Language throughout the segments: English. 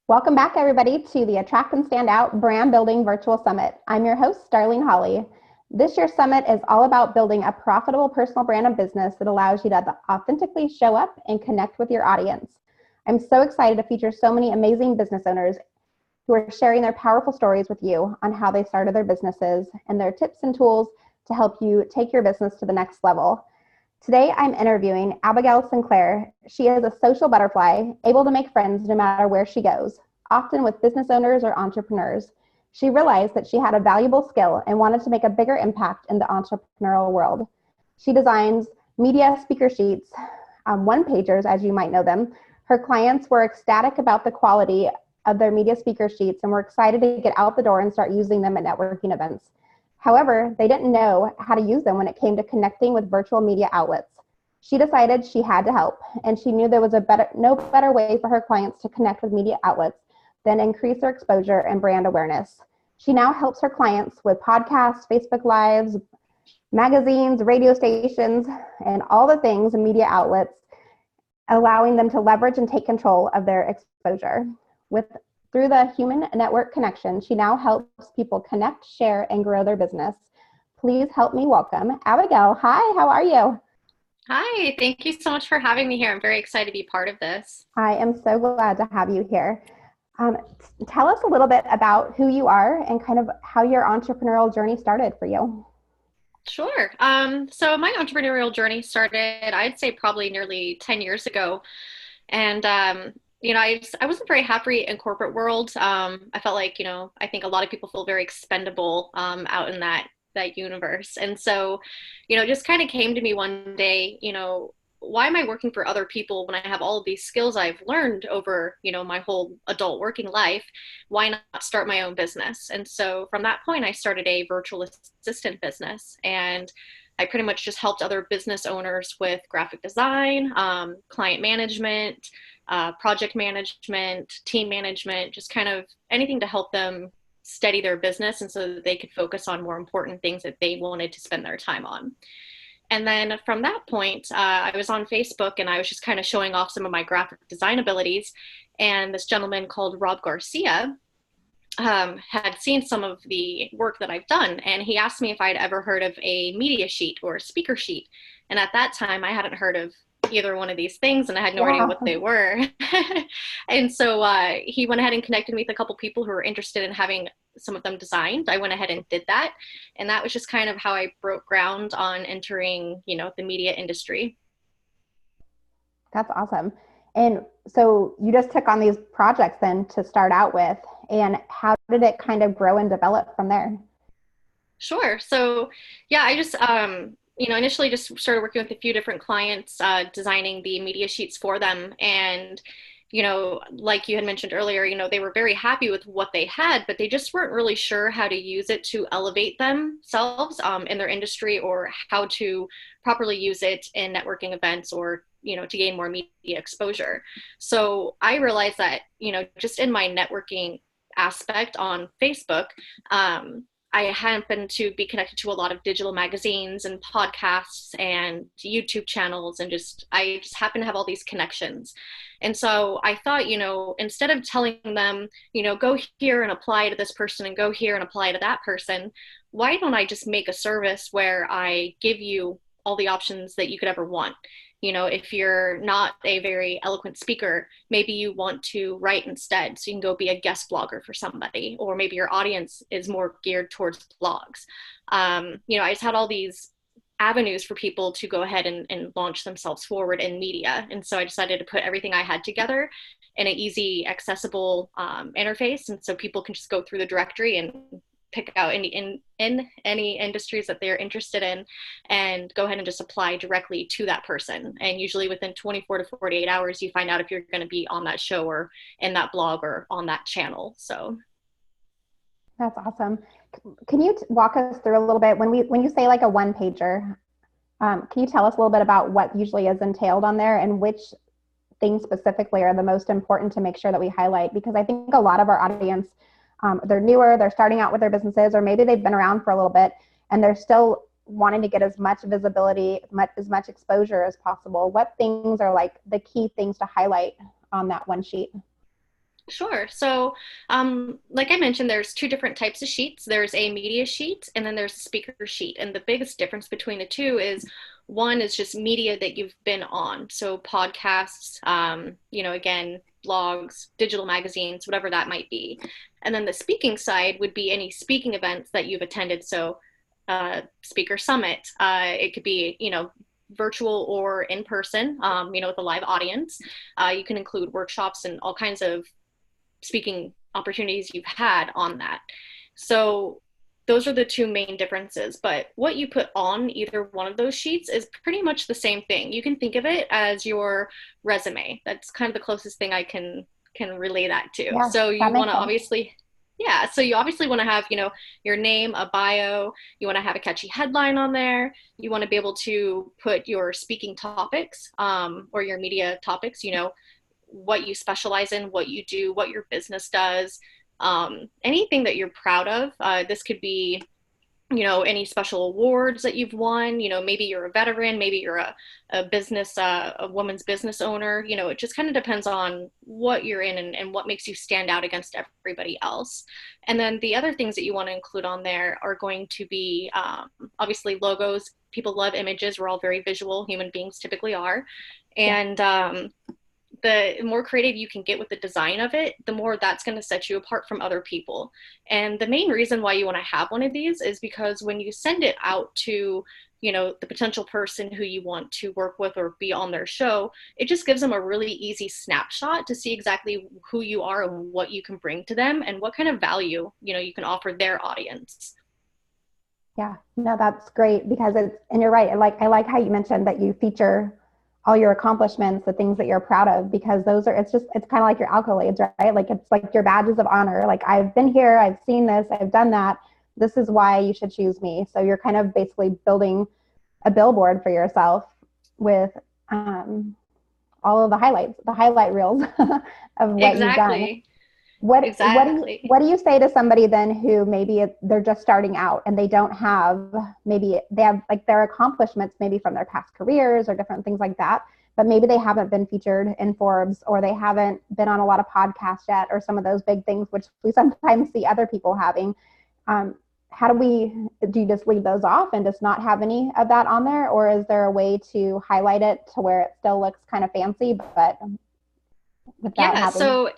Welcome back, everybody, to the Attract and Stand Out Brand Building Virtual Summit. I'm your host, Darlene Hawley. This year's summit is all about building a profitable personal brand and business that allows you to authentically show up and connect with your audience. I'm so excited to feature so many amazing business owners who are sharing their powerful stories with you on how they started their businesses and their tips and tools to help you take your business to the next level. Today, I'm interviewing Abigail Sinclaire. She is a social butterfly, able to make friends no matter where she goes, often with business owners or entrepreneurs. She realized that she had a valuable skill and wanted to make a bigger impact in the entrepreneurial world. She designs media speaker sheets, one-pagers, as you might know them. Her clients were ecstatic about the quality of their media speaker sheets and were excited to get out the door and start using them at networking events. However, they didn't know how to use them when it came to connecting with virtual media outlets. She decided she had to help, and she knew there was no better way for her clients to connect with media outlets than increase their exposure and brand awareness. She now helps her clients with podcasts, Facebook Lives, magazines, radio stations, and all the things in media outlets, allowing them to leverage and take control of their exposure. Through the human network connection, she now helps people connect, share, and grow their business. Please help me welcome Abigail. Hi, how are you? Hi, thank you so much for having me here. I'm very excited to be part of this. I am so glad to have you here. Tell us a little bit about who you are and kind of how your entrepreneurial journey started for you. Sure. So my entrepreneurial journey started, I'd say probably nearly 10 years ago. And, I wasn't very happy in corporate world. I felt like, I think a lot of people feel very expendable out in that universe. And so, it just kind of came to me one day, why am I working for other people when I have all of these skills I've learned over, my whole adult working life? Why not start my own business? And so from that point, I started a virtual assistant business, and I pretty much just helped other business owners with graphic design, client management, project management, team management, just kind of anything to help them steady their business and so that they could focus on more important things that they wanted to spend their time on. And then from that point, I was on Facebook and I was just kind of showing off some of my graphic design abilities. And this gentleman called Rob Garcia had seen some of the work that I've done. And he asked me if I'd ever heard of a media sheet or a speaker sheet. And at that time, I hadn't heard of either one of these things and I had no idea what they were. And so he went ahead and connected me with a couple people who were interested in having some of them designed. I went ahead and did that. And that was just kind of how I broke ground on entering, the media industry. That's awesome. And so you just took on these projects then to start out with, and how did it kind of grow and develop from there? Sure. So yeah, I just, initially just started working with a few different clients, designing the media sheets for them. And, like you had mentioned earlier, they were very happy with what they had, but they just weren't really sure how to use it to elevate themselves in their industry, or how to properly use it in networking events, or, to gain more media exposure. So I realized that, just in my networking aspect on Facebook, I happen to be connected to a lot of digital magazines and podcasts and YouTube channels, and I just happen to have all these connections. And so I thought, instead of telling them, go here and apply to this person and go here and apply to that person, why don't I just make a service where I give you all the options that you could ever want? If you're not a very eloquent speaker, maybe you want to write instead, so you can go be a guest blogger for somebody, or maybe your audience is more geared towards blogs. I just had all these avenues for people to go ahead and launch themselves forward in media. And so I decided to put everything I had together in an easy, accessible interface. And so people can just go through the directory and pick out in any industries that they're interested in and go ahead and just apply directly to that person. And usually within 24 to 48 hours, you find out if you're going to be on that show or in that blog or on that channel. So that's awesome. Can you walk us through a little bit when you say like a one pager, can you tell us a little bit about what usually is entailed on there and which things specifically are the most important to make sure that we highlight? Because I think a lot of our audience, they're newer, they're starting out with their businesses, or maybe they've been around for a little bit and they're still wanting to get as much visibility, as much exposure as possible. What things are like the key things to highlight on that one sheet? Sure. So, like I mentioned, there's two different types of sheets. There's a media sheet and then there's a speaker sheet. And the biggest difference between the two is one is just media that you've been on. So podcasts, again, blogs, digital magazines, whatever that might be. And then the speaking side would be any speaking events that you've attended. So, speaker summit, it could be, virtual or in person, with a live audience. You can include workshops and all kinds of speaking opportunities you've had on that. So those are the two main differences. But what you put on either one of those sheets is pretty much the same thing. You can think of it as your resume. That's kind of the closest thing I can relay that to. Yeah, So that you makes want to sense. obviously yeah, so you obviously want to have, your name, a bio, you want to have a catchy headline on there. You want to be able to put your speaking topics, or your media topics, what you specialize in, what you do, what your business does, anything that you're proud of. This could be, any special awards that you've won. Maybe you're a veteran, maybe you're a business, a woman's business owner. It just kind of depends on what you're in and what makes you stand out against everybody else. And then the other things that you want to include on there are going to be, obviously, logos. People love images. We're all very visual. Human beings typically are. Yeah. And the more creative you can get with the design of it, the more that's going to set you apart from other people. And the main reason why you want to have one of these is because when you send it out to, the potential person who you want to work with or be on their show, it just gives them a really easy snapshot to see exactly who you are and what you can bring to them and what kind of value, you can offer their audience. Yeah, no, that's great because and you're right. I like how you mentioned that you feature all your accomplishments, the things that you're proud of, because it's kind of like your accolades, right? Like it's like your badges of honor. Like I've been here, I've seen this, I've done that. This is why you should choose me. So you're kind of basically building a billboard for yourself with all of the highlights, the highlight reels of what you've done. Exactly. Exactly. What do you say to somebody then who maybe they're just starting out and they don't have, maybe they have like their accomplishments maybe from their past careers or different things like that, but maybe they haven't been featured in Forbes or they haven't been on a lot of podcasts yet or some of those big things which we sometimes see other people having. How do you just leave those off and just not have any of that on there, or is there a way to highlight it to where it still looks kind of fancy but without Yeah. having? So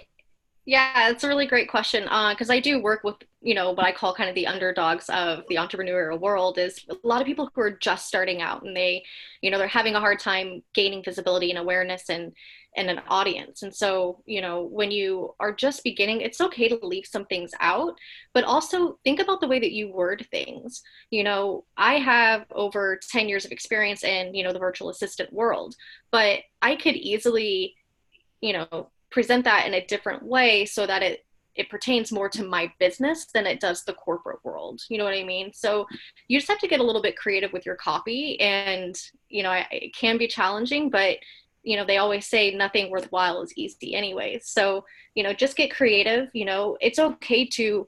yeah, it's a really great question, because I do work with, what I call kind of the underdogs of the entrepreneurial world. Is a lot of people who are just starting out and they're having a hard time gaining visibility and awareness and an audience. And so, when you are just beginning, it's okay to leave some things out, but also think about the way that you word things. I have over 10 years of experience in, the virtual assistant world, but I could easily, present that in a different way so that it pertains more to my business than it does the corporate world. You know what I mean? So you just have to get a little bit creative with your copy, and it can be challenging, but they always say nothing worthwhile is easy anyway. So just get creative. It's okay to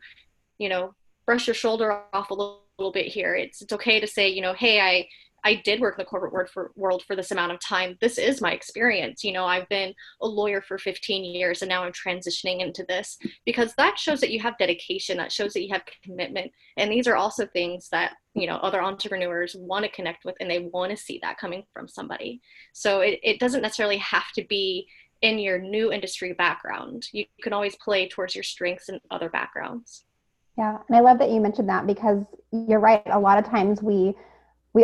brush your shoulder off a little bit here. It's okay to say, hey, I did work in the corporate world for this amount of time. This is my experience. I've been a lawyer for 15 years and now I'm transitioning into this, because that shows that you have dedication. That shows that you have commitment. And these are also things that, other entrepreneurs want to connect with, and they want to see that coming from somebody. So it doesn't necessarily have to be in your new industry background. You can always play towards your strengths in other backgrounds. Yeah, and I love that you mentioned that because you're right. A lot of times we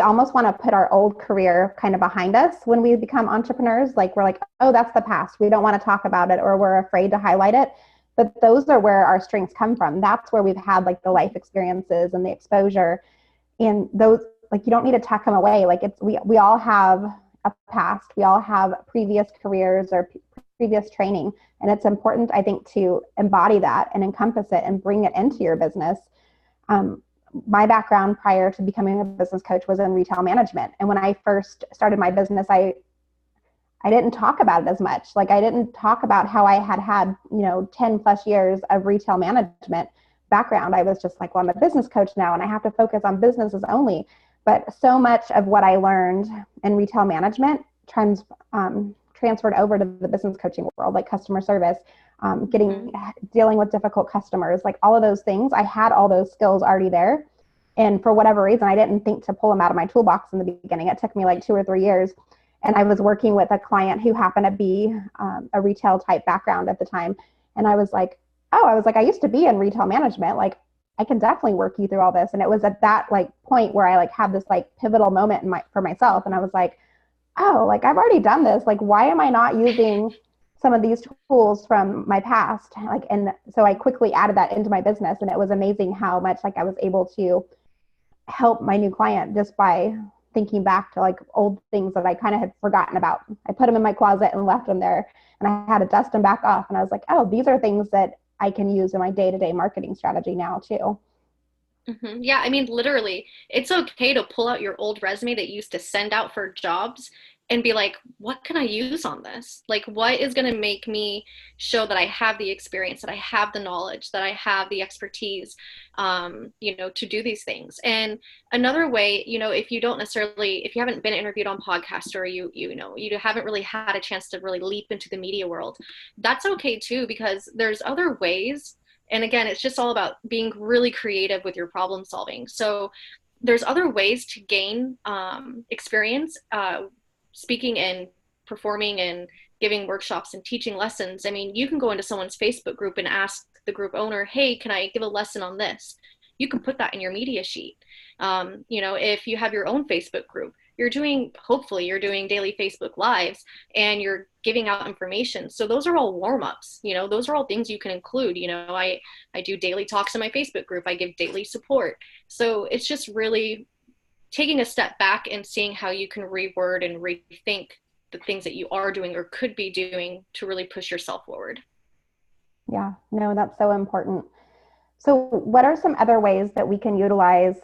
almost want to put our old career kind of behind us when we become entrepreneurs. Like we're like, oh, that's the past. We don't want to talk about it, or we're afraid to highlight it. But those are where our strengths come from. That's where we've had like the life experiences and the exposure. And those, like, you don't need to tuck them away. Like we all have a past. We all have previous careers or previous training. And it's important, I think, to embody that and encompass it and bring it into your business. My background prior to becoming a business coach was in retail management. And when I first started my business, I didn't talk about it as much. Like I didn't talk about how I had, 10 plus years of retail management background. I was just like, well, I'm a business coach now and I have to focus on businesses only. But so much of what I learned in retail management transferred over to the business coaching world, like customer service. dealing with difficult customers, like all of those things. I had all those skills already there. And for whatever reason, I didn't think to pull them out of my toolbox in the beginning. It took me like 2 or 3 years. And I was working with a client who happened to be a retail type background at the time. And I was like, I used to be in retail management. Like, I can definitely work you through all this. And it was at that like point where I like had this like pivotal moment for myself. And I was like, oh, like I've already done this. Like, why am I not using some of these tools from my past? Like, and so I quickly added that into my business. And it was amazing how much like I was able to help my new client just by thinking back to like old things that I kind of had forgotten about. I put them in my closet and left them there, and I had to dust them back off. And I was like, oh, these are things that I can use in my day-to-day marketing strategy now too. Mm-hmm. Yeah, I mean, literally, it's okay to pull out your old resume that you used to send out for jobs and be like, what can I use on this? Like, what is going to make me show that I have the experience, that I have the knowledge, that I have the expertise, to do these things. And another way, if you don't necessarily, if you haven't been interviewed on podcast, or you haven't really had a chance to really leap into the media world, that's okay too, because there's other ways. And again, it's just all about being really creative with your problem solving. So there's other ways to gain experience, speaking and performing and giving workshops and teaching lessons. I mean, you can go into someone's Facebook group and ask the group owner, hey, can I give a lesson on this? You can put that in your media sheet. If you have your own Facebook group, hopefully you're doing daily Facebook lives and you're giving out information. So those are all warm-ups, those are all things you can include. I do daily talks in my Facebook group. I give daily support. So it's just really taking a step back and seeing how you can reword and rethink the things that you are doing or could be doing to really push yourself forward. Yeah, no, that's so important. So what are some other ways that we can utilize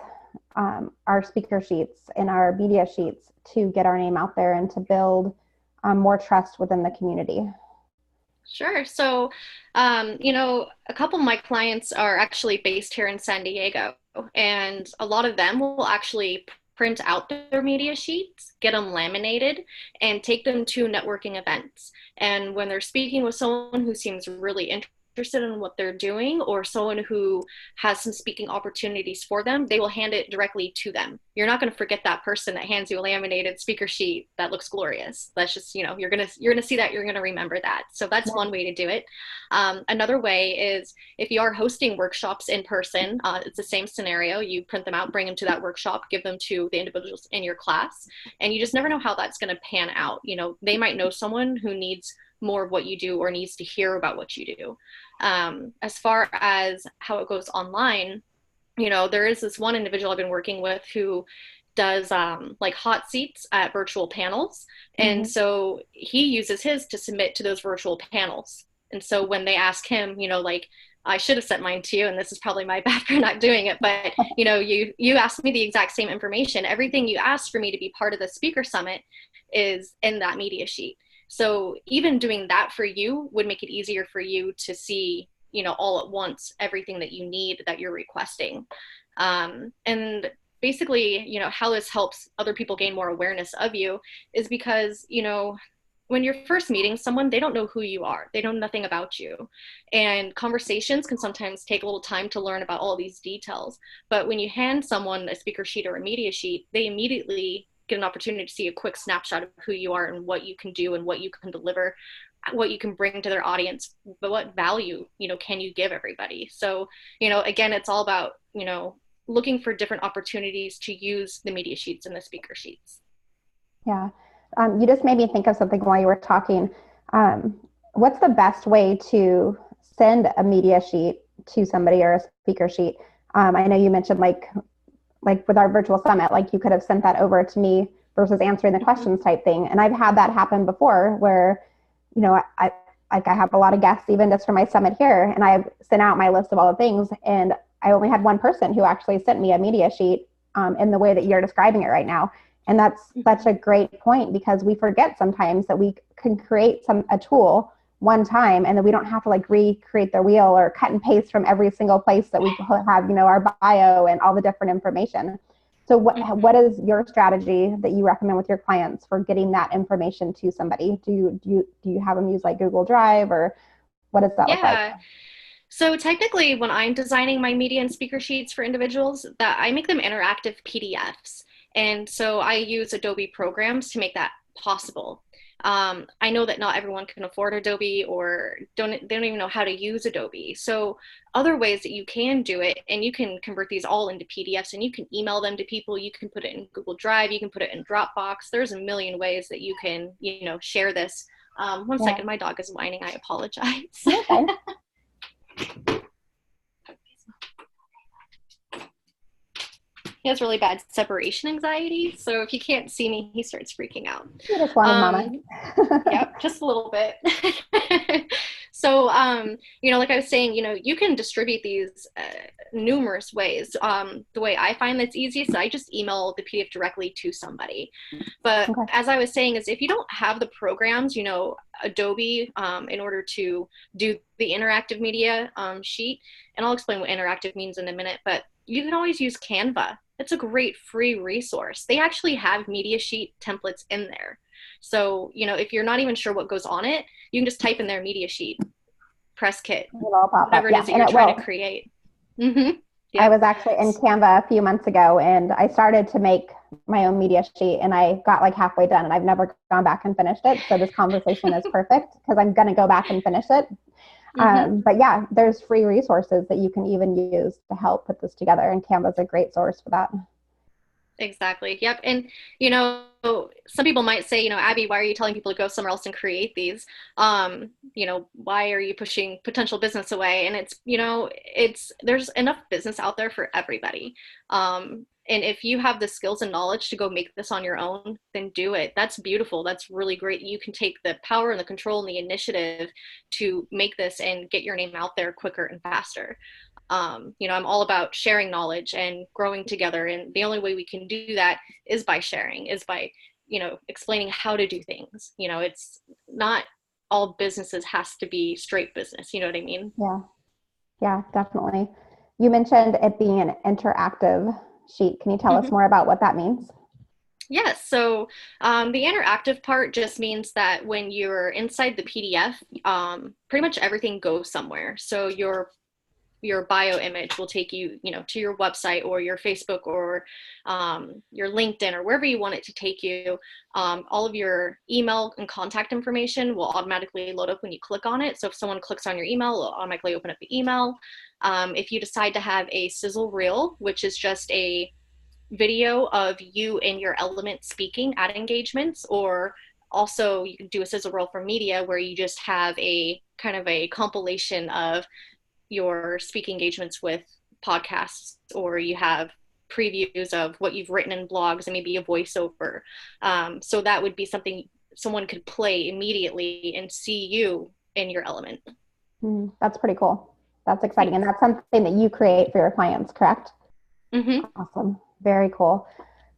our speaker sheets and our media sheets to get our name out there and to build more trust within the community? Sure. So, a couple of my clients are actually based here in San Diego, and a lot of them will actually print out their media sheets, get them laminated, and take them to networking events. And when they're speaking with someone who seems really interested in what they're doing, or someone who has some speaking opportunities for them, they will hand it directly to them. You're not going to forget that person that hands you a laminated speaker sheet that looks glorious. That's just, you're going to see that, you're going to remember that. So that's one way to do it. Another way is if you are hosting workshops in person, it's the same scenario. You print them out, bring them to that workshop, give them to the individuals in your class, and you just never know how that's going to pan out. They might know someone who needs more of what you do or needs to hear about what you do. As far as how it goes online, there is this one individual I've been working with who does like hot seats at virtual panels. And so he uses his to submit to those virtual panels. And so when they ask him, I should have sent mine to you, and this is probably my bad for not doing it, but you asked me the exact same information. Everything you asked for me to be part of the speaker summit is in that media sheet. So even doing that for you would make it easier for you to see, all at once, everything that you need that you're requesting. And basically, how this helps other people gain more awareness of you is because, when you're first meeting someone, they don't know who you are. They know nothing about you. And conversations can sometimes take a little time to learn about all these details. But when you hand someone a speaker sheet or a media sheet, they immediately get an opportunity to see a quick snapshot of who you are and what you can do and what you can deliver, what you can bring to their audience, but what value, can you give everybody? So, again, it's all about, looking for different opportunities to use the media sheets and the speaker sheets. Yeah. You just made me think of something while you were talking. What's the best way to send a media sheet to somebody or a speaker sheet? I know you mentioned like with our virtual summit, like you could have sent that over to me versus answering the questions type thing. And I've had that happen before where, I have a lot of guests even just for my summit here, and I've sent out my list of all the things, and I only had one person who actually sent me a media sheet in the way that you're describing it right now. And that's such a great point, because we forget sometimes that we can create a tool one time, and then we don't have to like recreate the wheel or cut and paste from every single place that we have, our bio and all the different information. So what is your strategy that you recommend with your clients for getting that information to somebody? Do you have them use like Google Drive, or What does that look like? Yeah. So technically, when I'm designing my media and speaker sheets for individuals, that I make them interactive PDFs. And so I use Adobe programs to make that possible. I know that not everyone can afford Adobe or they don't even know how to use Adobe. So other ways that you can do it, and you can convert these all into PDFs and you can email them to people. You can put it in Google Drive. You can put it in Dropbox. There's a million ways that you can, share this. One Yeah. second, my dog is whining. I apologize. Okay. He has really bad separation anxiety, so if you can't see me, he starts freaking out. You just wanted mama. Yep, just a little bit. So, like I was saying, you can distribute these numerous ways. The way I find that's easiest, I just email the PDF directly to somebody. But Okay. as I was saying, is if you don't have the programs, Adobe, in order to do the interactive media sheet, and I'll explain what interactive means in a minute, but you can always use Canva. It's a great free resource. They actually have media sheet templates in there. So, if you're not even sure what goes on it, you can just type in their media sheet, press kit, whatever it is that you're trying to create. Mm-hmm. Yep. I was actually in Canva a few months ago, and I started to make my own media sheet, and I got like halfway done, and I've never gone back and finished it. So this conversation is perfect because I'm going to go back and finish it. But yeah, there's free resources that you can even use to help put this together, and Canva is a great source for that. Exactly. Yep. And, some people might say, Abby, why are you telling people to go somewhere else and create these? Why are you pushing potential business away? And there's enough business out there for everybody. And if you have the skills and knowledge to go make this on your own, then do it. That's beautiful. That's really great. You can take the power and the control and the initiative to make this and get your name out there quicker and faster. I'm all about sharing knowledge and growing together. And the only way we can do that is by sharing, is by, explaining how to do things. It's not all businesses has to be straight business. You know what I mean? Yeah, definitely. You mentioned it being an interactive sheet. Can you tell us more about what that means? Yes. So the interactive part just means that when you're inside the PDF, pretty much everything goes somewhere. So your bio image will take you, to your website or your Facebook or your LinkedIn or wherever you want it to take you. All of your email and contact information will automatically load up when you click on it. So if someone clicks on your email, it'll automatically open up the email. If you decide to have a sizzle reel, which is just a video of you in your element speaking at engagements, or also you can do a sizzle reel for media where you just have a kind of a compilation of your speaking engagements with podcasts, or you have previews of what you've written in blogs and maybe a voiceover. So that would be something someone could play immediately and see you in your element. That's pretty cool. That's exciting. And that's something that you create for your clients, correct? Mm-hmm. Awesome. Very cool.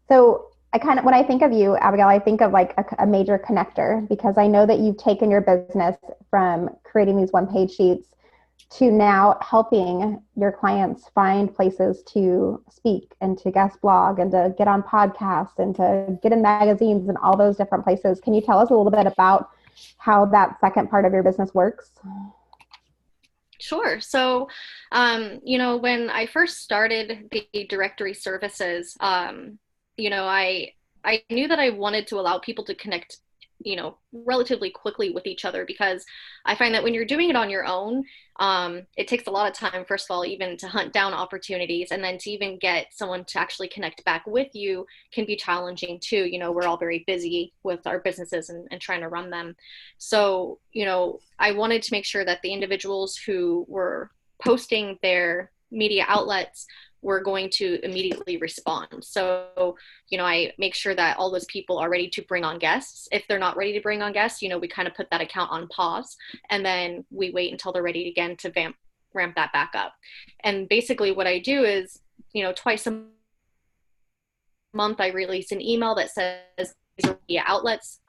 So when I think of you, Abigail, I think of like a major connector, because I know that you've taken your business from creating these one-page sheets to now helping your clients find places to speak and to guest blog and to get on podcasts and to get in magazines and all those different places. Can you tell us a little bit about how that second part of your business works? Sure. So, when I first started the directory services, I knew that I wanted to allow people to connect, relatively quickly with each other, because I find that when you're doing it on your own, it takes a lot of time, first of all, even to hunt down opportunities, and then to even get someone to actually connect back with you can be challenging too. We're all very busy with our businesses and trying to run them. So, I wanted to make sure that the individuals who were posting their media outlets were going to immediately respond. So, I make sure that all those people are ready to bring on guests. If they're not ready to bring on guests, we kind of put that account on pause, and then we wait until they're ready again to ramp that back up. And basically what I do is, twice a month, I release an email that says these are media outlets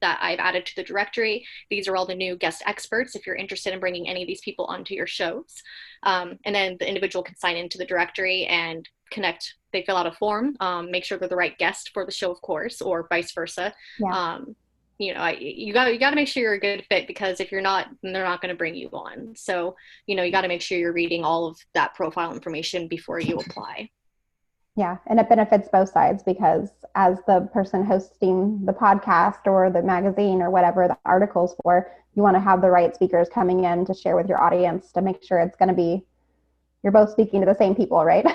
that I've added to the directory. These are all the new guest experts if you're interested in bringing any of these people onto your shows. And then the individual can sign into the directory and connect. They fill out a form, make sure they're the right guest for the show, of course, or vice versa. Yeah. you got to make sure you're a good fit, because if you're not, then they're not going to bring you on. So, you got to make sure you're reading all of that profile information before you apply. Yeah, and it benefits both sides, because as the person hosting the podcast or the magazine or whatever the article's for, you want to have the right speakers coming in to share with your audience to make sure it's going to be, you're both speaking to the same people, right?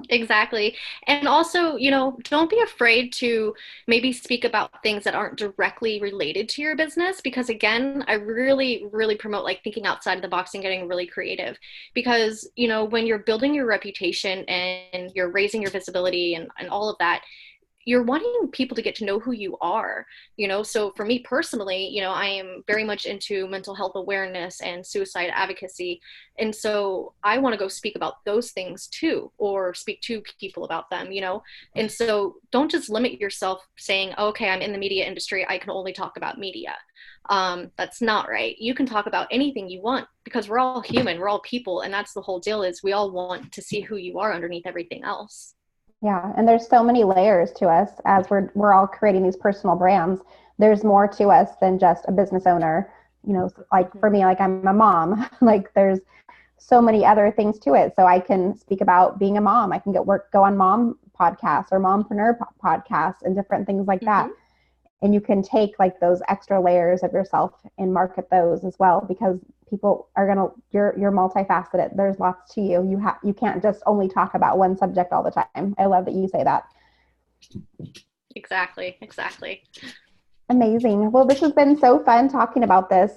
Exactly. And also, don't be afraid to maybe speak about things that aren't directly related to your business, because again, I really, really promote like thinking outside of the box and getting really creative, because, when you're building your reputation and you're raising your visibility and all of that, you're wanting people to get to know who you are, so for me personally, I am very much into mental health awareness and suicide advocacy, and so I want to go speak about those things too, or speak to people about them, and so don't just limit yourself saying, oh, okay, I'm in the media industry, I can only talk about media. That's not right. You can talk about anything you want, because we're all human, we're all people, and that's the whole deal, is we all want to see who you are underneath everything else. Yeah, and there's so many layers to us as we're all creating these personal brands. There's more to us than just a business owner. Like for me, like I'm a mom. Like there's so many other things to it. So I can speak about being a mom. I can go on mom podcasts or mompreneur podcasts and different things like that. And you can take like those extra layers of yourself and market those as well, because people are you're multifaceted. There's lots to you. You can't just only talk about one subject all the time. I love that you say that. Exactly. Amazing. Well, this has been so fun talking about this.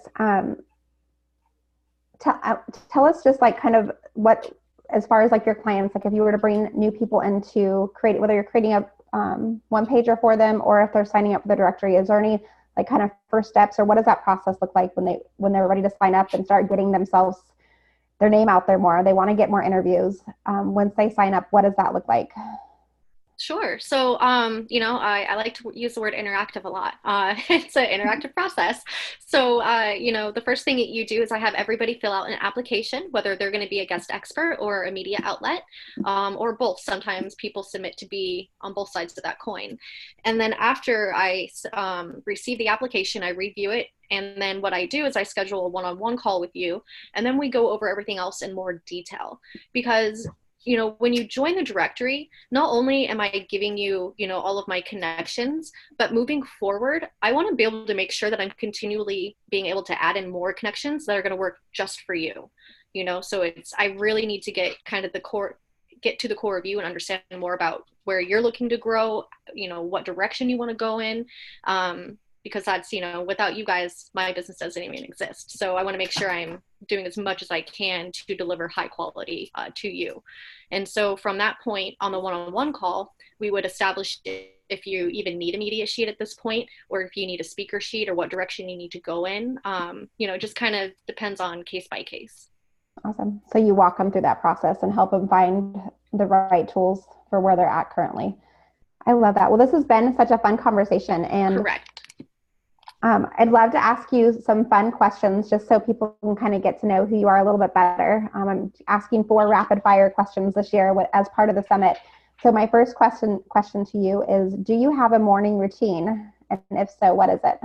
Tell us just like kind of what, as far as like your clients, like if you were to bring new people into whether you're creating a one pager for them, or if they're signing up for the directory, is there any like kind of first steps, or what does that process look like when they're ready to sign up and start getting their name out there more? They want to get more interviews. Once they sign up, what does that look like? Sure. So, I like to use the word interactive a lot. It's an interactive process. So, the first thing that you do is I have everybody fill out an application, whether they're going to be a guest expert or a media outlet, or both. Sometimes people submit to be on both sides of that coin. And then after I receive the application, I review it. And then what I do is I schedule a one-on-one call with you, and then we go over everything else in more detail, because when you join the directory, not only am I giving you, all of my connections, but moving forward, I want to be able to make sure that I'm continually being able to add in more connections that are going to work just for you, so I really need to get to the core of you and understand more about where you're looking to grow, what direction you want to go in. Because that's, without you guys, my business doesn't even exist. So I want to make sure I'm doing as much as I can to deliver high quality to you. And so from that point on the one-on-one call, we would establish if you even need a media sheet at this point, or if you need a speaker sheet, or what direction you need to go in. It just kind of depends on case by case. Awesome. So you walk them through that process and help them find the right tools for where they're at currently. I love that. Well, this has been such a fun conversation. And correct. I'd love to ask you some fun questions just so people can kind of get to know who you are a little bit better. I'm asking 4 rapid fire questions this year as part of the summit. So my first question to you is, do you have a morning routine? And if so, what is it?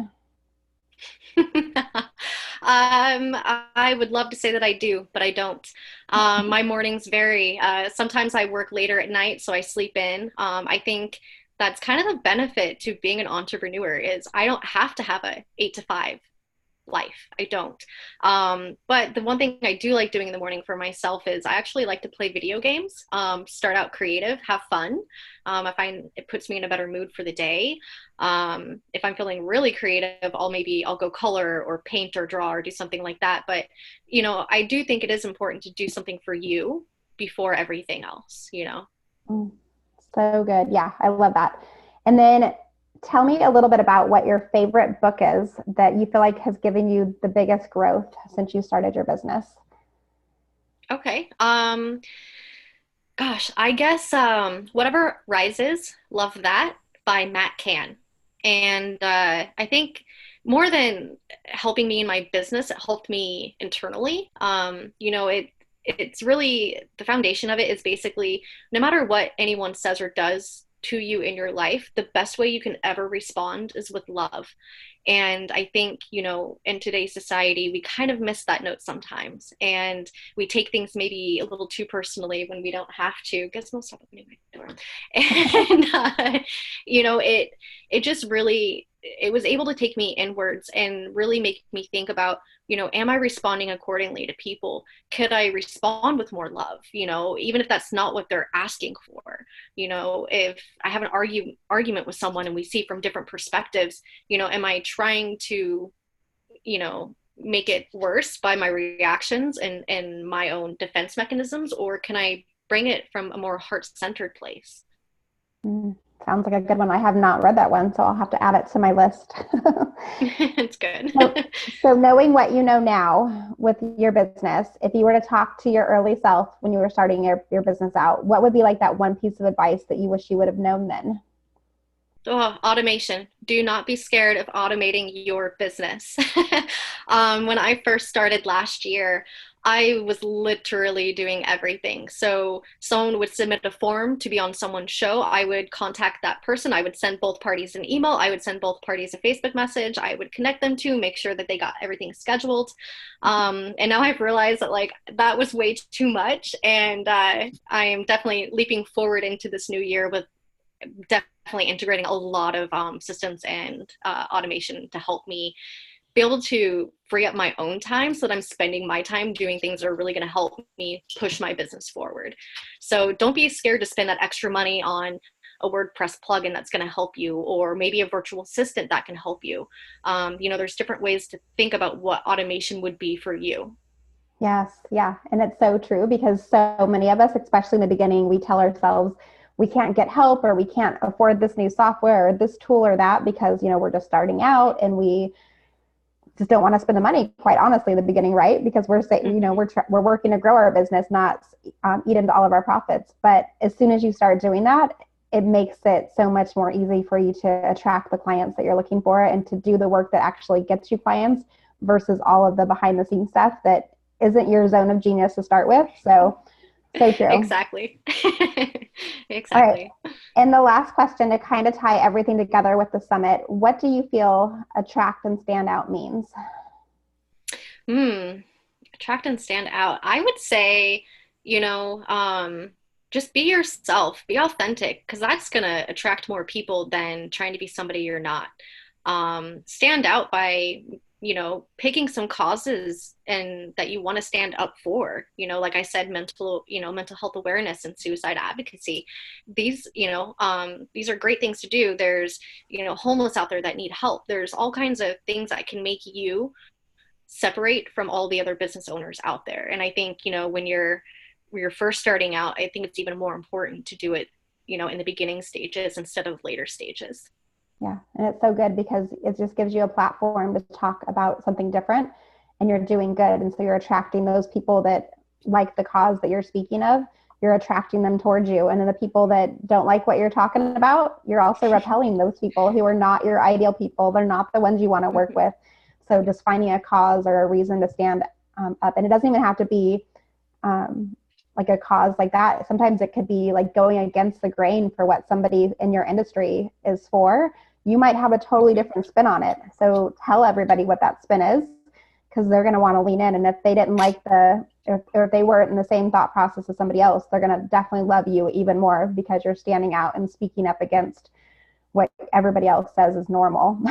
I would love to say that I do, but I don't. My mornings vary. Sometimes I work later at night, so I sleep in. I think that's kind of the benefit to being an entrepreneur, is I don't have to have a 8 to 5 life. I don't. But the one thing I do like doing in the morning for myself is I actually like to play video games, start out creative, have fun. I find it puts me in a better mood for the day. If I'm feeling really creative, I'll go color or paint or draw or do something like that. But, I do think it is important to do something for you before everything else, So good. Yeah, I love that. And then tell me a little bit about what your favorite book is that you feel like has given you the biggest growth since you started your business. Okay. Gosh, I guess Whatever Rises, love that, by Matt Can. And I think more than helping me in my business, it helped me internally. It's really, the foundation of it is basically, no matter what anyone says or does, to you in your life, the best way you can ever respond is with love. And I think, in today's society, we kind of miss that note sometimes. And we take things maybe a little too personally when we don't have to. Guess we'll stop opening my door. And, it just really, it was able to take me inwards and really make me think about, am I responding accordingly to people? Could I respond with more love? Even if that's not what they're asking for. If I have an argument with someone and we see from different perspectives, am I trying to, make it worse by my reactions and my own defense mechanisms, or can I bring it from a more heart-centered place? Sounds like a good one. I have not read that one, so I'll have to add it to my list. It's good. So knowing what you know now with your business, if you were to talk to your early self when you were starting your business out, what would be like that one piece of advice that you wish you would have known then? Oh, automation. Do not be scared of automating your business. When I first started last year, I was literally doing everything. So someone would submit a form to be on someone's show. I would contact that person. I would send both parties an email. I would send both parties a Facebook message. I would connect them to make sure that they got everything scheduled. And now I've realized that that was way too much. And I am definitely leaping forward into this new year with definitely integrating a lot of systems and automation to help me be able to free up my own time so that I'm spending my time doing things that are really going to help me push my business forward. So don't be scared to spend that extra money on a WordPress plugin that's going to help you, or maybe a virtual assistant that can help you. There's different ways to think about what automation would be for you. Yes. Yeah. And it's so true, because so many of us, especially in the beginning, we tell ourselves we can't get help, or we can't afford this new software or this tool or that, because, we're just starting out and we just don't want to spend the money, quite honestly, in the beginning, right? Because we're saying, we're working to grow our business, not eat into all of our profits. But as soon as you start doing that, it makes it so much more easy for you to attract the clients that you're looking for and to do the work that actually gets you clients versus all of the behind the scenes stuff that isn't your zone of genius to start with. So true. Exactly. Exactly. All right. And the last question, to kind of tie everything together with the summit, what do you feel attract and stand out means? Attract and stand out. I would say, just be yourself, be authentic, because that's going to attract more people than trying to be somebody you're not. Stand out by picking some causes and that you want to stand up for, like I said, mental health awareness and suicide advocacy. These are great things to do. There's, homeless out there that need help. There's all kinds of things that can make you separate from all the other business owners out there. And I think, when you're first starting out, I think it's even more important to do it, in the beginning stages instead of later stages. Yeah. And it's so good because it just gives you a platform to talk about something different, and you're doing good. And so you're attracting those people that like the cause that you're speaking of, you're attracting them towards you. And then the people that don't like what you're talking about, you're also repelling those people who are not your ideal people. They're not the ones you want to work with. So just finding a cause or a reason to stand up. And it doesn't even have to be like a cause like that. Sometimes it could be like going against the grain for what somebody in your industry is for. You might have a totally different spin on it. So tell everybody what that spin is, because they're going to want to lean in. And if they didn't like or if they weren't in the same thought process as somebody else, they're going to definitely love you even more because you're standing out and speaking up against what everybody else says is normal.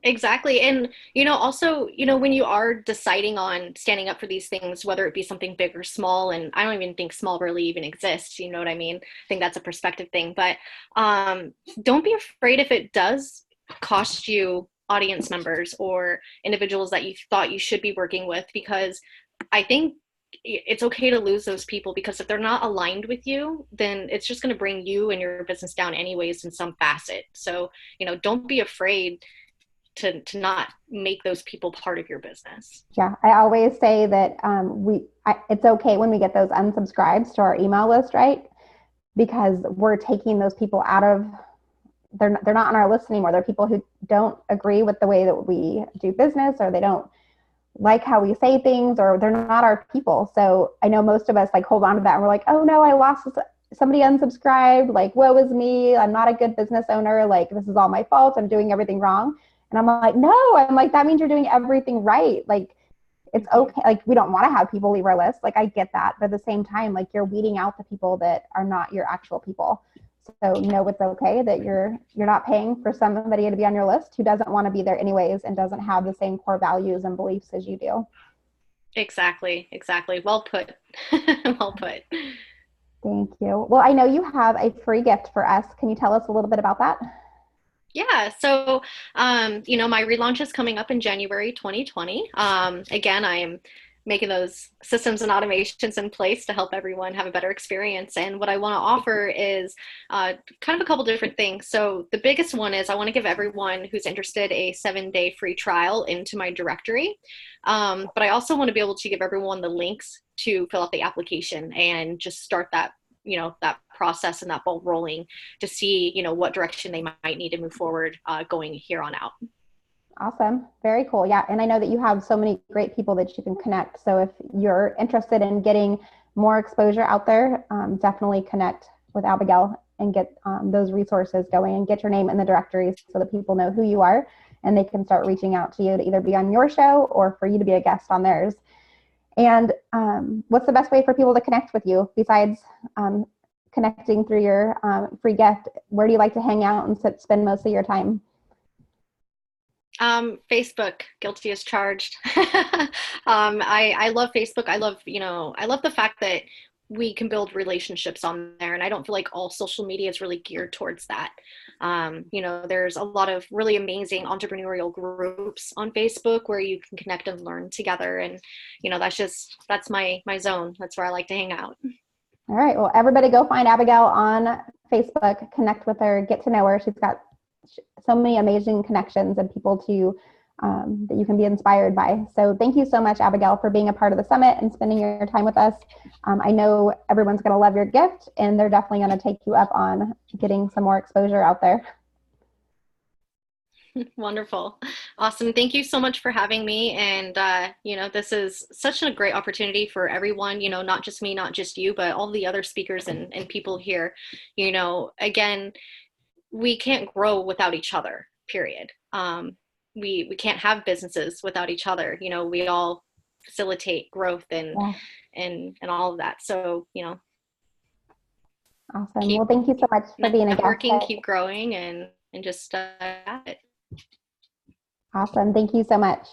Exactly. And, also, when you are deciding on standing up for these things, whether it be something big or small, and I don't even think small really even exists, you know what I mean? I think that's a perspective thing, but don't be afraid if it does cost you audience members or individuals that you thought you should be working with, because I think it's okay to lose those people, because if they're not aligned with you, then it's just going to bring you and your business down anyways in some facet. So, don't be afraid to not make those people part of your business. Yeah, I always say that it's okay when we get those unsubscribes to our email list, right? Because we're taking those people out of, they're not on our list anymore. They're people who don't agree with the way that we do business, or they don't like how we say things, or they're not our people. So I know most of us hold on to that and we're like, oh no, I lost somebody unsubscribed, like, woe is me, I'm not a good business owner, like, this is all my fault, I'm doing everything wrong. And I'm like, no, I'm like, that means you're doing everything right. Like, it's okay. Like, we don't want to have people leave our list. Like, I get that. But at the same time, like, you're weeding out the people that are not your actual people. So know it's okay that you're not paying for somebody to be on your list who doesn't want to be there anyways and doesn't have the same core values and beliefs as you do. Exactly. Well put. Well put. Thank you. Well, I know you have a free gift for us. Can you tell us a little bit about that? Yeah, so my relaunch is coming up in January 2020. Again, I am making those systems and automations in place to help everyone have a better experience. And what I want to offer is kind of a couple different things. So the biggest one is I want to give everyone who's interested a 7-day free trial into my directory. But I also want to be able to give everyone the links to fill out the application and just start that that process and that ball rolling to see, what direction they might need to move forward going here on out. Awesome. Very cool. Yeah. And I know that you have so many great people that you can connect. So if you're interested in getting more exposure out there, definitely connect with Abigail and get those resources going and get your name in the directories so that people know who you are and they can start reaching out to you to either be on your show or for you to be a guest on theirs. And what's the best way for people to connect with you besides connecting through your free gift? Where do you like to hang out and spend most of your time? Facebook, guilty as charged. I love Facebook. I love the fact that we can build relationships on there. And I don't feel like all social media is really geared towards that. There's a lot of really amazing entrepreneurial groups on Facebook where you can connect and learn together. And, that's my zone. That's where I like to hang out. All right. Well, everybody go find Abigail on Facebook, connect with her, get to know her. She's got so many amazing connections and people to that you can be inspired by. So thank you so much, Abigail, for being a part of the summit and spending your time with us. I know everyone's going to love your gift and they're definitely going to take you up on getting some more exposure out there. Wonderful. Awesome. Thank you so much for having me. And, this is such a great opportunity for everyone, not just me, not just you, but all the other speakers and people here. Again, we can't grow without each other, period. We can't have businesses without each other. We all facilitate growth and all of that. So, Awesome. Well, thank you so much for being a guest. Networking, keep growing and just it. Awesome. Thank you so much.